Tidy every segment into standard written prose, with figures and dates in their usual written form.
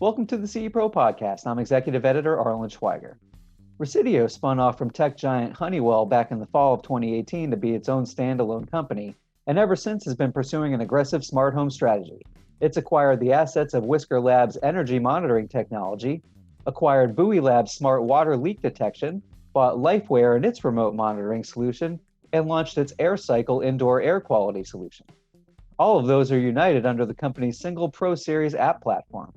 Welcome to the CE Pro podcast. I'm Executive Editor Arlen Schweiger. Resideo spun off from tech giant Honeywell back in the fall of 2018 to be its own standalone company, and ever since has been pursuing an aggressive smart home strategy. It's acquired the assets of Whisker Labs' energy monitoring technology, acquired Buoy Labs' smart water leak detection, bought LifeWare and its remote monitoring solution, and launched its AirCycle indoor air quality solution. All of those are united under the company's single Pro Series app platform.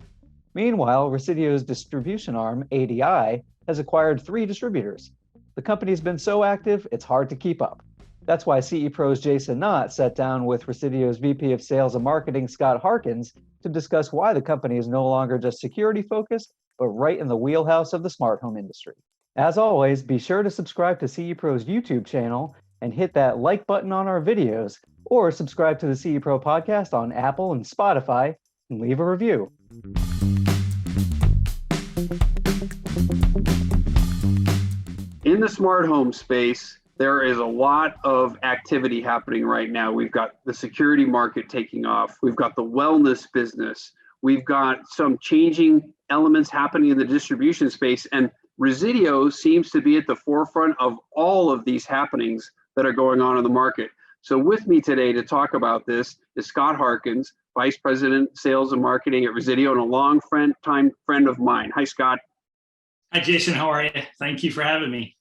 Meanwhile, Resideo's distribution arm, ADI, has acquired 3 distributors. The company's been so active, it's hard to keep up. That's why CE Pro's Jason Knott sat down with Resideo's VP of Sales and Marketing, Scott Harkins, to discuss why the company is no longer just security focused, but right in the wheelhouse of the smart home industry. As always, be sure to subscribe to CE Pro's YouTube channel and hit that like button on our videos, or subscribe to the CE Pro podcast on Apple and Spotify and leave a review. In the smart home space, there is a lot of activity happening right now. We've got the security market taking off. We've got the wellness business. We've got some changing elements happening in the distribution space. And Resideo seems to be at the forefront of all of these happenings that are going on in the market. So with me today to talk about this is Scott Harkins, Vice President, Sales and Marketing at Resideo, and a long-time friend of mine. Hi, Scott. Hi, Jason. How are you? Thank you for having me.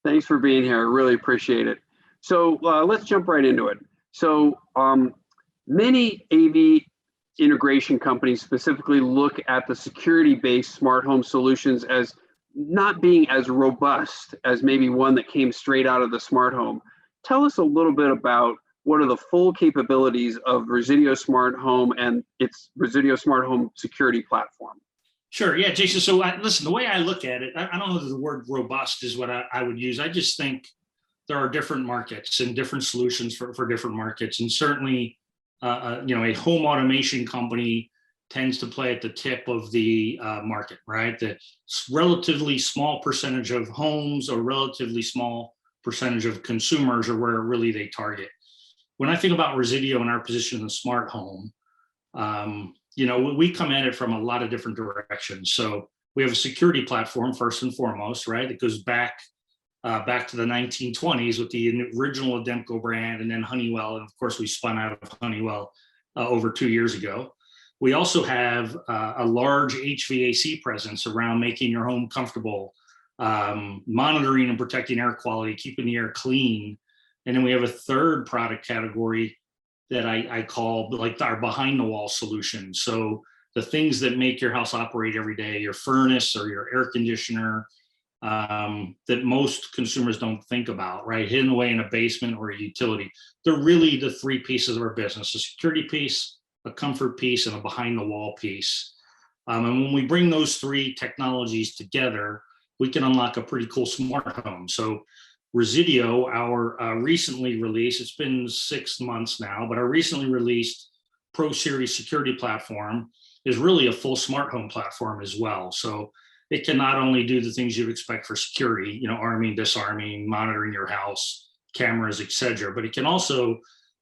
Thanks for being here. I really appreciate it. So let's jump right into it. So many AV integration companies specifically look at the security-based smart home solutions as not being as robust as maybe one that came straight out of the smart home. Tell us a little bit about what are the full capabilities of Resideo Smart Home and its Resideo Smart Home security platform. Sure. Yeah, Jason. So listen, the way I look at it, I don't know that the word robust is what I would use. I just think there are different markets and different solutions for different markets. And certainly, a home automation company tends to play at the tip of the market, right? The relatively small percentage of homes or relatively small percentage of consumers are where really they target. When I think about Resideo and our position in the smart home, we come at it from a lot of different directions. So we have a security platform first and foremost, right? It goes back to the 1920s with the original Ademco brand, and then Honeywell, and of course we spun out of Honeywell over 2 years ago. We also have a large HVAC presence around making your home comfortable, monitoring and protecting air quality, keeping the air clean. And then we have a third product category that I call like our behind the wall solution. So the things that make your house operate every day, your furnace or your air conditioner, that most consumers don't think about, right? Hidden away in a basement or a utility. They're really the 3 pieces of our business: a security piece, a comfort piece, and a behind the wall piece. And when we bring those 3 technologies together, we can unlock a pretty cool smart home. So Resideo, our recently released, it's been 6 months now, but our recently released Pro Series security platform is really a full smart home platform as well. So it can not only do the things you'd expect for security, arming, disarming, monitoring your house, cameras, etc., but it can also,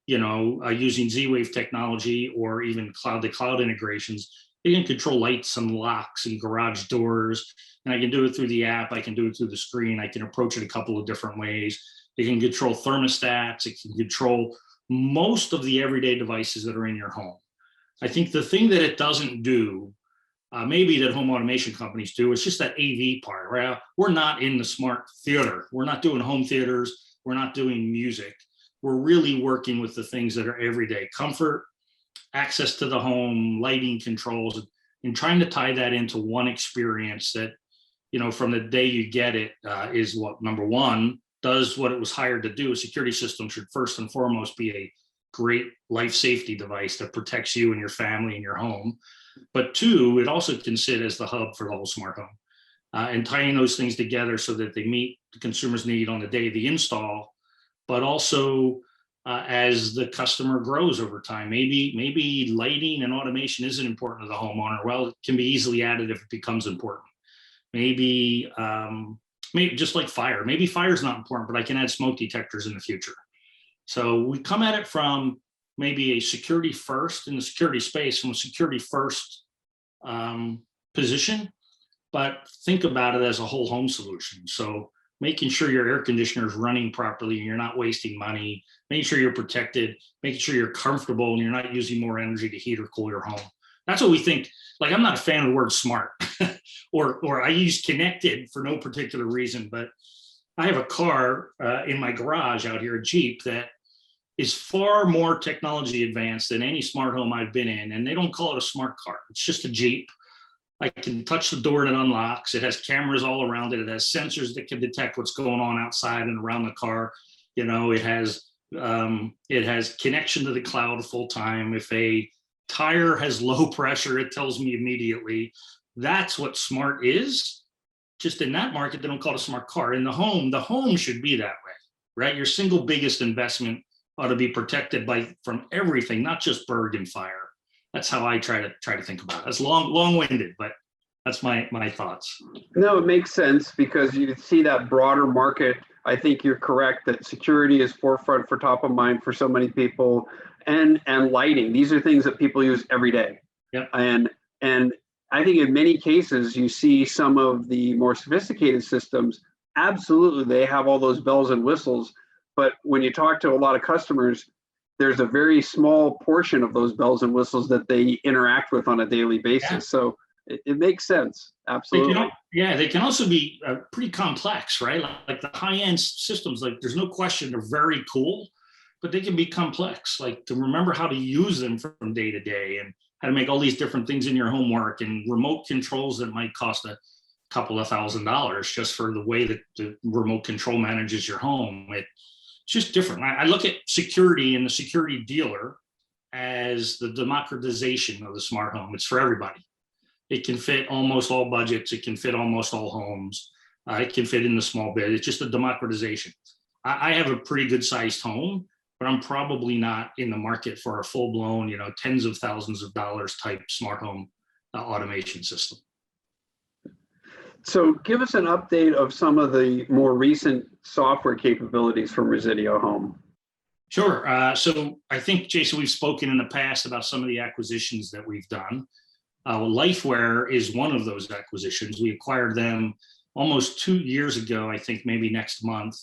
using Z-Wave technology or even cloud-to-cloud integrations, it can control lights and locks and garage doors. And I can do it through the app. I can do it through the screen. I can approach it a couple of different ways. It can control thermostats. It can control most of the everyday devices that are in your home. I think the thing that it doesn't do, maybe that home automation companies do, is just that AV part, right? We're not in the smart theater. We're not doing home theaters. We're not doing music. We're really working with the things that are everyday: comfort, access to the home, lighting controls, and trying to tie that into one experience that, from the day you get it, is what, number one, does what it was hired to do. A security system should first and foremost be a great life safety device that protects you and your family and your home. But 2, it also can sit as the hub for the whole smart home, and tying those things together so that they meet the consumer's need on the day of the install, but also as the customer grows over time. Maybe lighting and automation isn't important to the homeowner. Well, it can be easily added if it becomes important. Maybe just like fire. Maybe fire is not important, but I can add smoke detectors in the future. So we come at it from maybe a security first in the security space, from a security first position, but think about it as a whole home solution. So making sure your air conditioner is running properly and you're not wasting money, making sure you're protected, making sure you're comfortable and you're not using more energy to heat or cool your home. That's what we think. Like, I'm not a fan of the word smart or I use connected for no particular reason, but I have a car in my garage out here, a Jeep, that is far more technology advanced than any smart home I've been in. And they don't call it a smart car. It's just a Jeep. I can touch the door and it unlocks. It has cameras all around it. It has sensors that can detect what's going on outside and around the car. You know, it has connection to the cloud full time. If a tire has low pressure, it tells me immediately. That's what smart is. Just in that market, they don't call it a smart car. In the home should be that way, right? Your single biggest investment ought to be protected from everything, not just berg and fire. That's how I try to think about it. That's long-winded, but that's my thoughts. No, it makes sense because you see that broader market. I think you're correct that security is forefront for top of mind for so many people, and lighting. These are things that people use every day. Yep. And I think in many cases you see some of the more sophisticated systems, absolutely they have all those bells and whistles, but when you talk to a lot of customers, there's a very small portion of those bells and whistles that they interact with on a daily basis. Yeah. So it makes sense. Absolutely. They can also be pretty complex, right? Like the high-end systems, like there's no question they're very cool, but they can be complex. Like to remember how to use them from day to day and how to make all these different things in your home work, and remote controls that might cost a couple of $1,000s just for the way that the remote control manages your home. It's just different. I look at security and the security dealer as the democratization of the smart home. It's for everybody. It can fit almost all budgets. It can fit almost all homes. It can fit in the small bit. It's just a democratization. I have a pretty good sized home, but I'm probably not in the market for a full blown, tens of thousands of dollars type smart home automation system. So give us an update of some of the more recent software capabilities from Resideo Home. Sure. So I think, Jason, we've spoken in the past about some of the acquisitions that we've done. Lifeware is one of those acquisitions. We acquired them almost 2 years ago, I think maybe next month.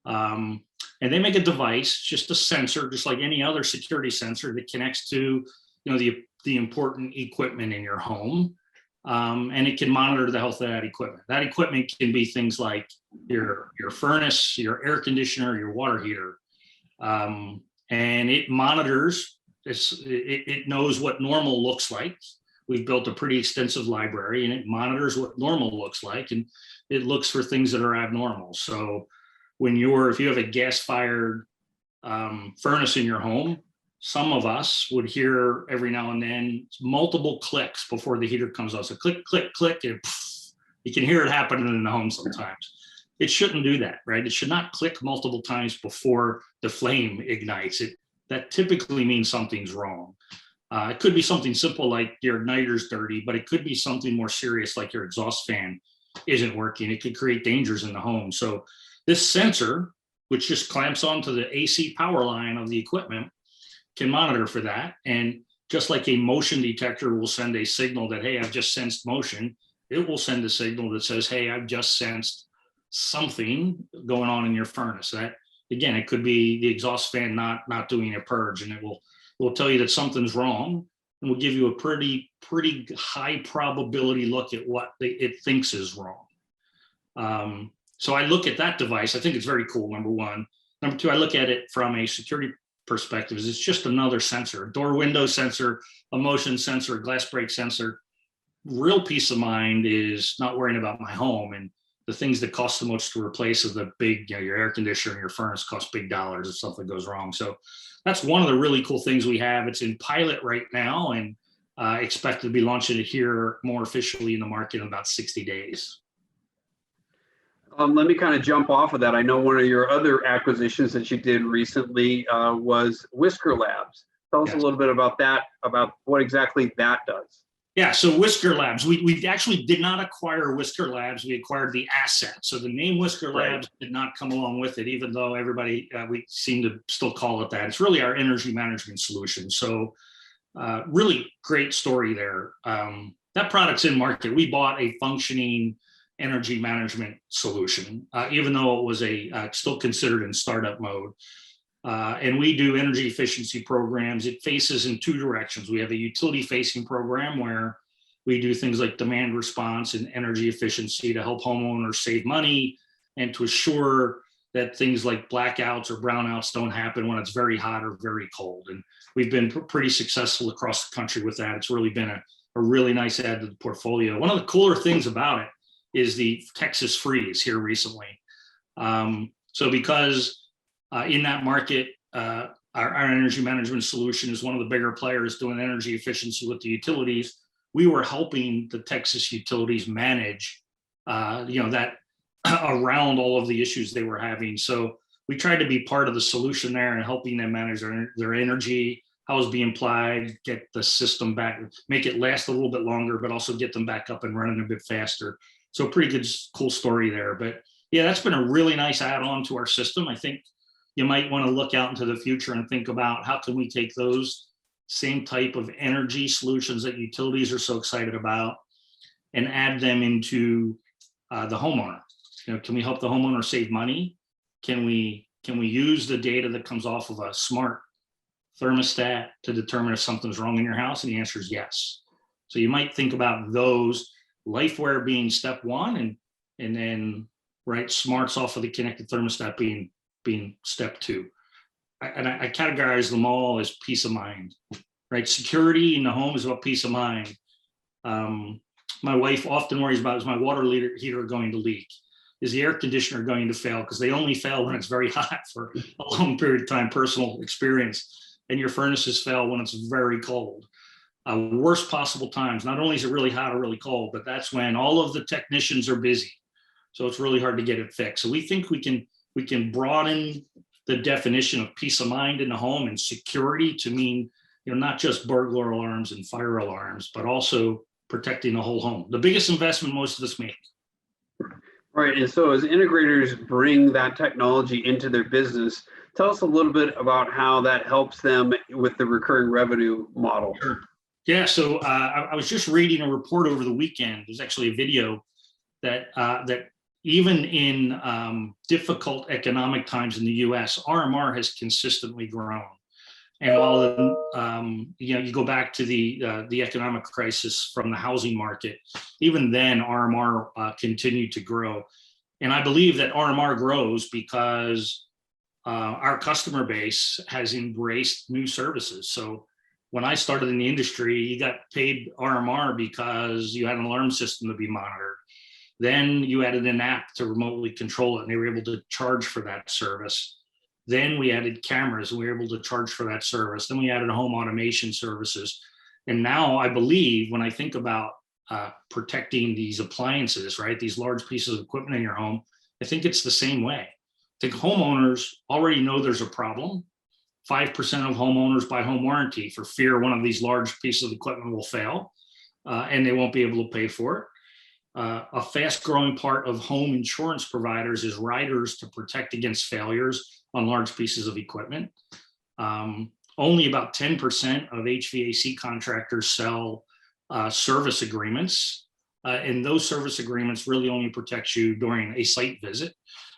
And they make a device, just a sensor, just like any other security sensor that connects to, the important equipment in your home. And it can monitor the health of that equipment. That equipment can be things like your furnace, your air conditioner, your water heater. And it monitors, it knows what normal looks like. We've built a pretty extensive library, and it monitors what normal looks like, and it looks for things that are abnormal. So if you have a gas-fired furnace in your home, some of us would hear every now and then multiple clicks before the heater comes on. So click, click, click, and you can hear it happening in the home sometimes. It shouldn't do that, right? It should not click multiple times before the flame ignites. That typically means something's wrong. It could be something simple like your igniter's dirty, but it could be something more serious like your exhaust fan isn't working. It could create dangers in the home. So this sensor, which just clamps onto the AC power line of the equipment, can monitor for that. And just like a motion detector will send a signal that, hey, I've just sensed motion, it will send a signal that says, hey, I've just sensed something going on in your furnace. That, again, it could be the exhaust fan not doing a purge, and it will tell you that something's wrong, and will give you a pretty high probability look at what it thinks is wrong. So I look at that device. I think it's very cool, number one. Number two, I look at it from a security perspective. It's just another sensor, a door window sensor, a motion sensor, a glass break sensor. Real peace of mind is not worrying about my home, and the things that cost the most to replace is the big, your air conditioner and your furnace cost big dollars if something goes wrong. So that's one of the really cool things we have. It's in pilot right now, and expect to be launching it here more officially in the market in about 60 days. Let me kind of jump off of that. I know one of your other acquisitions that you did recently was Whisker Labs. Tell us a little bit about that, about what exactly that does. Yeah, so Whisker Labs, we actually did not acquire Whisker Labs. We acquired the asset. So the name Whisker Labs did not come along with it, even though everybody, we seem to still call it that. It's really our energy management solution. So really great story there. that product's in market. We bought a functioning energy management solution, even though it was still considered in startup mode. And we do energy efficiency programs. It faces in two directions. We have a utility facing program where we do things like demand response and energy efficiency to help homeowners save money and to assure that things like blackouts or brownouts don't happen when it's very hot or very cold. And we've been pretty successful across the country with that. It's really been a really nice add to the portfolio. One of the cooler things about it is the Texas freeze here recently. So because in that market, our energy management solution is one of the bigger players doing energy efficiency with the utilities. We were helping the Texas utilities manage, that around all of the issues they were having. So we tried to be part of the solution there and helping them manage their energy, how it's being applied, get the system back, make it last a little bit longer, but also get them back up and running a bit faster. So pretty good, cool story there. But yeah, that's been a really nice add-on to our system. I think you might want to look out into the future and think about how can we take those same type of energy solutions that utilities are so excited about and add them into the homeowner. Can we help the homeowner save money? Can we use the data that comes off of a smart thermostat to determine if something's wrong in your house? And the answer is yes. So you might think about those, LifeWare being step one, and then smarts off of the connected thermostat being step two. I categorize them all as peace of mind, right? Security in the home is about peace of mind. My wife often worries about, is my water heater going to leak? Is the air conditioner going to fail? Because they only fail when it's very hot for a long period of time, personal experience. And your furnaces fail when it's very cold. Worst possible times. Not only is it really hot or really cold, but that's when all of the technicians are busy. So it's really hard to get it fixed. So we think we can broaden the definition of peace of mind in the home and security to mean, not just burglar alarms and fire alarms, but also protecting the whole home. The biggest investment most of us make. Right. And so as integrators bring that technology into their business, tell us a little bit about how that helps them with the recurring revenue model. Sure. Yeah. So I was just reading a report over the weekend. There's actually a video that even in difficult economic times in the U.S., RMR has consistently grown. And while you go back to the economic crisis from the housing market, even then RMR continued to grow. And I believe that RMR grows because our customer base has embraced new services. So when I started in the industry, you got paid RMR because you had an alarm system to be monitored. Then you added an app to remotely control it, and they were able to charge for that service. Then we added cameras, and we were able to charge for that service. Then we added home automation services. And now I believe when I think about protecting these appliances, right, these large pieces of equipment in your home, I think it's the same way. I think homeowners already know there's a problem. 5% of homeowners buy home warranty for fear one of these large pieces of equipment will fail and they won't be able to pay for it. A fast growing part of home insurance providers is riders to protect against failures on large pieces of equipment. Only about 10% of HVAC contractors sell service agreements. And those service agreements really only protect you during a site visit.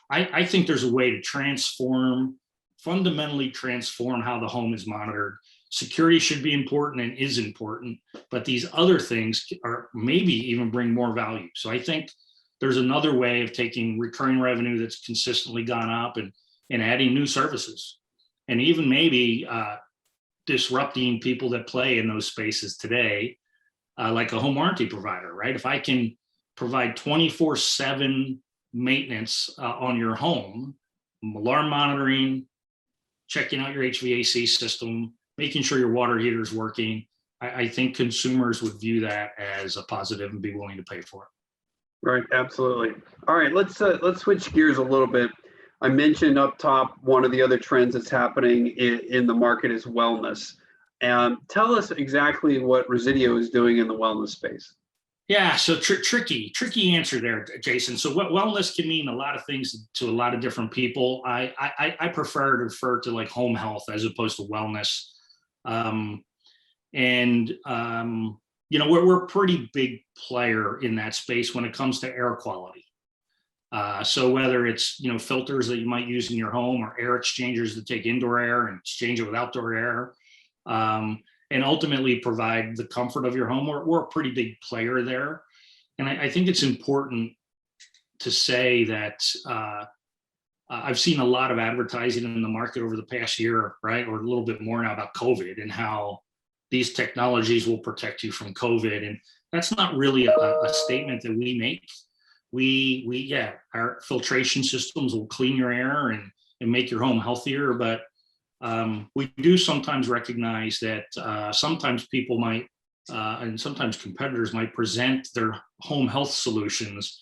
I think there's a way to fundamentally transform how the home is monitored. Security should be important and is important, but these other things are maybe even bring more value. So I think there's another way of taking recurring revenue that's consistently gone up and adding new services, and even maybe disrupting people that play in those spaces today, like a home warranty provider, right? If I can provide 24/7 maintenance on your home, alarm monitoring, checking out your HVAC system, making sure your water heater is working, I think consumers would view that as a positive and be willing to pay for it. Right, absolutely. All right, let's switch gears a little bit. I mentioned up top one of the other trends that's happening in the market is wellness. Tell us exactly what Resideo is doing in the wellness space. Yeah, so tricky answer there, Jason. So what wellness can mean a lot of things to a lot of different people. I prefer to refer to like home health as opposed to wellness. we're a pretty big player in that space when it comes to air quality. So whether it's, filters that you might use in your home or air exchangers that take indoor air and exchange it with outdoor air, and ultimately provide the comfort of your home, we're a pretty big player there. And I think it's important to say that I've seen a lot of advertising in the market over the past year, right, or a little bit more now, about COVID and how these technologies will protect you from COVID. And that's not really a statement that we make. Our filtration systems will clean your air and make your home healthier. But we do sometimes recognize that sometimes people might, and sometimes competitors might present their home health solutions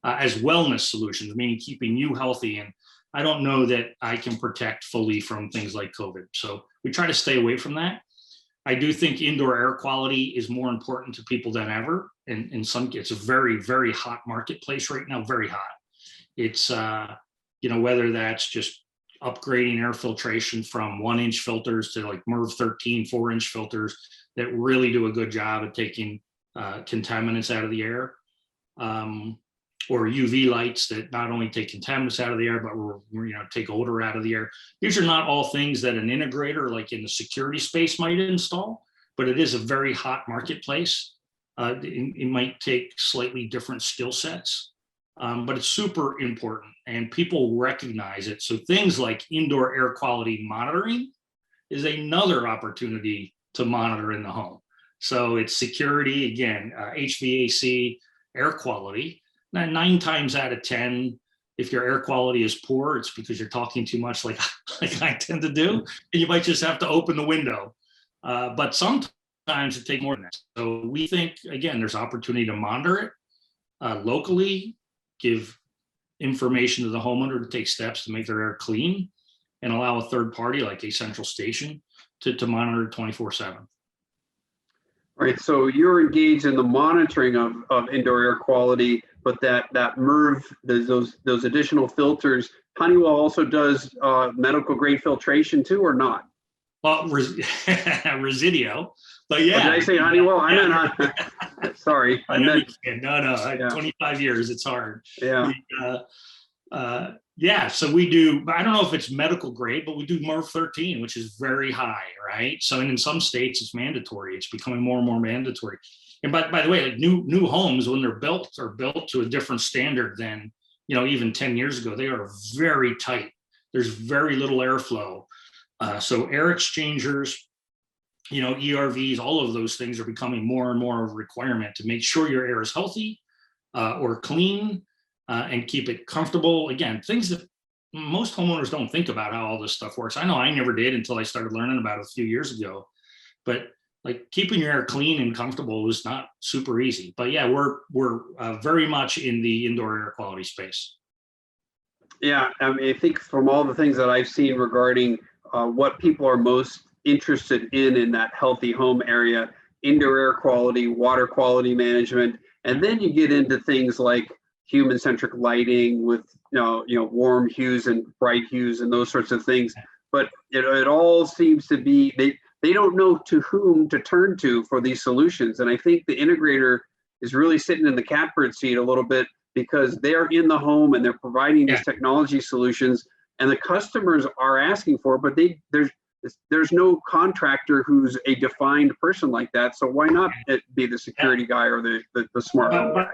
as wellness solutions, meaning keeping you healthy. And I don't know that I can protect fully from things like COVID. So we try to stay away from that. I do think indoor air quality is more important to people than ever. And it's a very, very hot marketplace right now, very hot. It's, whether that's just upgrading air filtration from 1-inch filters to like MERV 13, 4-inch filters that really do a good job at taking contaminants out of the air, or UV lights that not only take contaminants out of the air, but take odor out of the air. These are not all things that an integrator like in the security space might install, but it is a very hot marketplace. It might take slightly different skill sets, but it's super important and people recognize it. So things like indoor air quality monitoring is another opportunity to monitor in the home. So it's security, again, HVAC, air quality. Now, 9 times out of 10, if your air quality is poor, it's because you're talking too much, like I tend to do, and you might just have to open the window. But sometimes it takes more than that. So we think, again, there's opportunity to monitor it locally, give information to the homeowner to take steps to make their air clean, and allow a third party like a central station to monitor 24/7. All right, so you're engaged in the monitoring of indoor air quality, but that MERV, those additional filters, Honeywell also does medical grade filtration too, or not? Well, Resideo, but yeah. Oh, did I say Honeywell? I meant, sorry. I meant, no, 25 years, it's hard. Yeah. So we do, I don't know if it's medical grade, but we do MERV 13, which is very high, right? So in some states it's mandatory. It's becoming more and more mandatory. And by the way, like new homes, when they're built, are built to a different standard than, even 10 years ago. They are very tight. There's very little airflow. So air exchangers, ERVs, all of those things are becoming more and more of a requirement to make sure your air is healthy or clean. And keep it comfortable. Again, things that most homeowners don't think about how all this stuff works. I know I never did until I started learning about it a few years ago. But like keeping your air clean and comfortable is not super easy. But yeah, we're very much in the indoor air quality space. Yeah, I mean, I think from all the things that I've seen regarding what people are most interested in that healthy home area, indoor air quality, water quality management, and then you get into things like human-centric lighting with warm hues and bright hues and those sorts of things. But it all seems to be they don't know to whom to turn to for these solutions. And I think the integrator is really sitting in the catbird seat a little bit because they're in the home and they're providing these technology solutions, and the customers are asking for it, but there's no contractor who's a defined person like that. So why not it be the security guy or the smart home guy?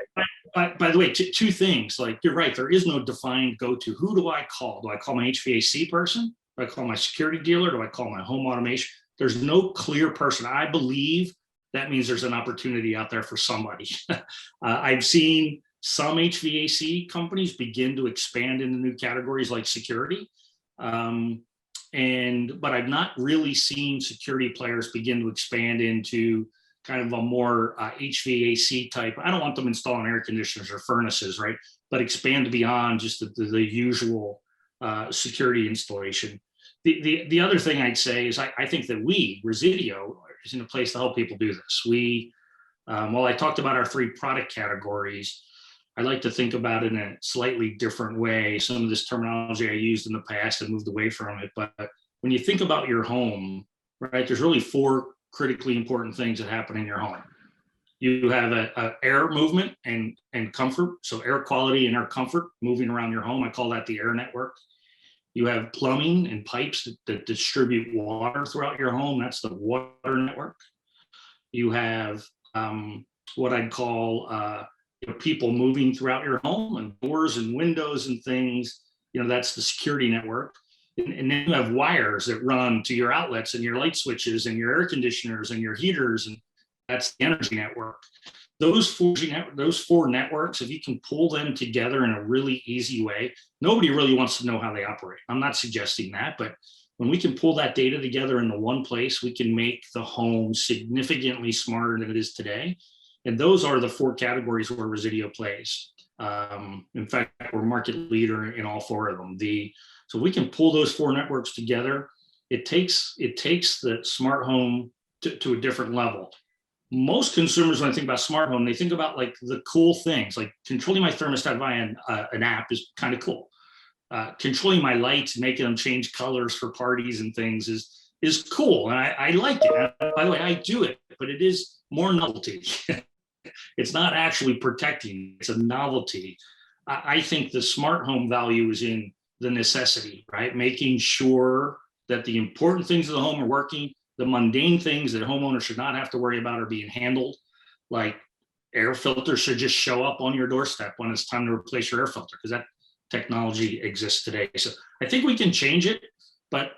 By the way, two things. Like you're right, there is no defined go-to. Who do I call? Do I call my HVAC person? Do I call my security dealer? Do I call my home automation? There's no clear person. I believe that means there's an opportunity out there for somebody. I've seen some HVAC companies begin to expand into new categories like security. But I've not really seen security players begin to expand into kind of a more HVAC type. I don't want them installing air conditioners or furnaces, right? But expand beyond just the usual security installation. The other thing I'd say is I think that Resideo, is in a place to help people do this. While I talked about our 3 product categories, I like to think about it in a slightly different way. Some of this terminology I used in the past and moved away from it. But when you think about your home, right, there's really 4 critically important things that happen in your home. You have a air movement and comfort. So air quality and air comfort moving around your home. I call that the air network. You have plumbing and pipes that distribute water throughout your home. That's the water network. You have what I'd call people moving throughout your home and doors and windows and things. That's the security network. And then you have wires that run to your outlets and your light switches and your air conditioners and your heaters, and that's the energy network. Those four networks, if you can pull them together in a really easy way, nobody really wants to know how they operate. I'm not suggesting that, but when we can pull that data together into one place, we can make the home significantly smarter than it is today. And those are the four categories where Resideo plays. In fact, we're market leader in all four of them. So we can pull those four networks together. It takes the smart home to a different level. Most consumers, when I think about smart home, they think about like the cool things, like controlling my thermostat via an app is kind of cool. Controlling my lights, making them change colors for parties and things is cool, and I like it. By the way, I do it, but it is more novelty. It's not actually protecting; it's a novelty. I think the smart home value is in the necessity, right? Making sure that the important things of the home are working. The mundane things that homeowners should not have to worry about are being handled, like air filters should just show up on your doorstep when it's time to replace your air filter, because that technology exists today. So I think we can change it, but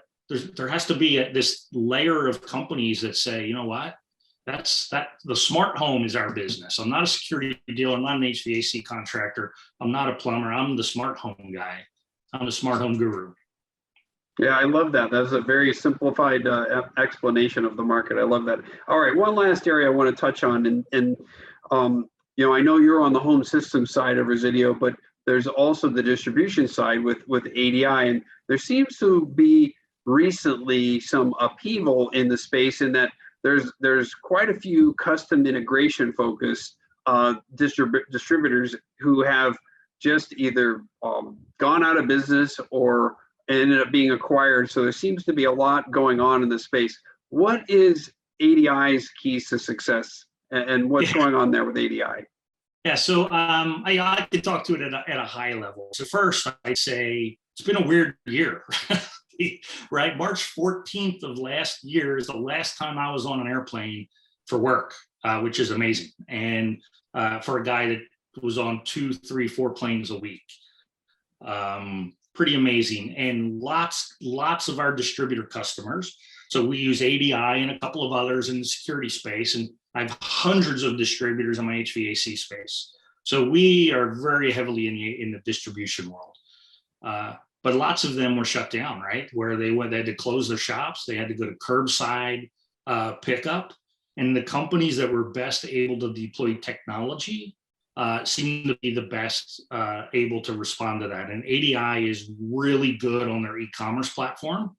there has to be this layer of companies that say, you know what, the smart home is our business. I'm not a security dealer. I'm not an HVAC contractor. I'm not a plumber. I'm the smart home guy. I'm the smart home guru. Yeah, I love that. That's a very simplified explanation of the market. I love that. All right, one last area I want to touch on, and I know you're on the home system side of Resideo, but there's also the distribution side with ADI, and there seems to be recently some upheaval in the space in that there's quite a few custom integration focused distributors who have just either gone out of business or ended up being acquired. So there seems to be a lot going on in the space. What is ADI's keys to success, and what's going on there with ADI? Yeah, so I could talk to it at a high level. So first, I'd say it's been a weird year, right? March 14th of last year is the last time I was on an airplane for work, which is amazing. And for a guy that was on 2, 3, 4 planes a week. Pretty amazing. And lots of our distributor customers. So we use ADI and a couple of others in the security space. And I have hundreds of distributors in my HVAC space. So we are very heavily in the distribution world. But lots of them were shut down, right? Where they had to close their shops. They had to go to curbside pickup. And the companies that were best able to deploy technology seem to be the best able to respond to that. And ADI is really good on their e-commerce platform.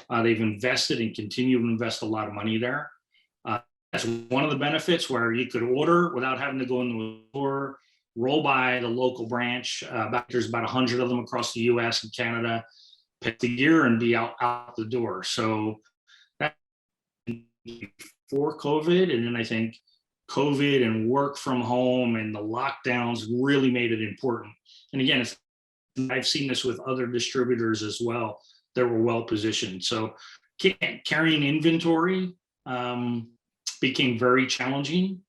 They've invested and continue to invest a lot of money there. That's one of the benefits, where you could order without having to go into a store, roll by the local branch. There's about 100 of them across the US and Canada, pick the gear and be out the door. So that before COVID, and then I think COVID and work from home and the lockdowns really made it important. And again, I've seen this with other distributors as well that were well positioned. So carrying inventory became very challenging.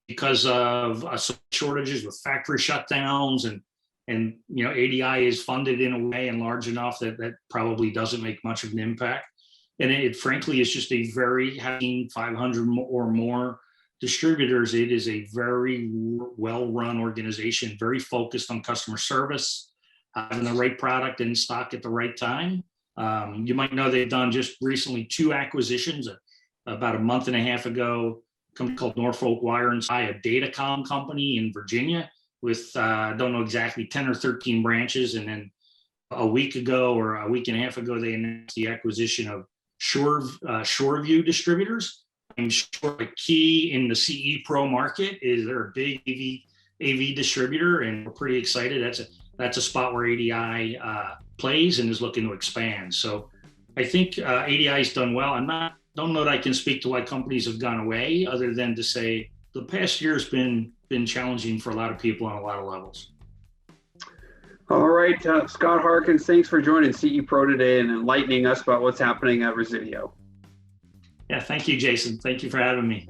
Because of shortages with factory shutdowns, and ADI is funded in a way and large enough that probably doesn't make much of an impact. And it frankly is just a very, having 500 or more distributors, it is a very well-run organization, very focused on customer service, having the right product in stock at the right time. You might know they've done just recently 2 acquisitions. About a month and a half ago, a company called Norfolk Wire and Supply, a datacom company in Virginia with, I don't know exactly, 10 or 13 branches. And then a week ago or a week and a half ago, they announced the acquisition of Shoreview Distributors. And Shore, a key in the CE Pro market, is they're a big AV distributor, and we're pretty excited. That's a spot where ADI plays and is looking to expand. So I think ADI's done well. I'm not don't know that I can speak to why companies have gone away, other than to say the past year has been challenging for a lot of people on a lot of levels. All right, Scott Harkins, thanks for joining CE Pro today and enlightening us about what's happening at Resideo. Yeah, thank you, Jason. Thank you for having me.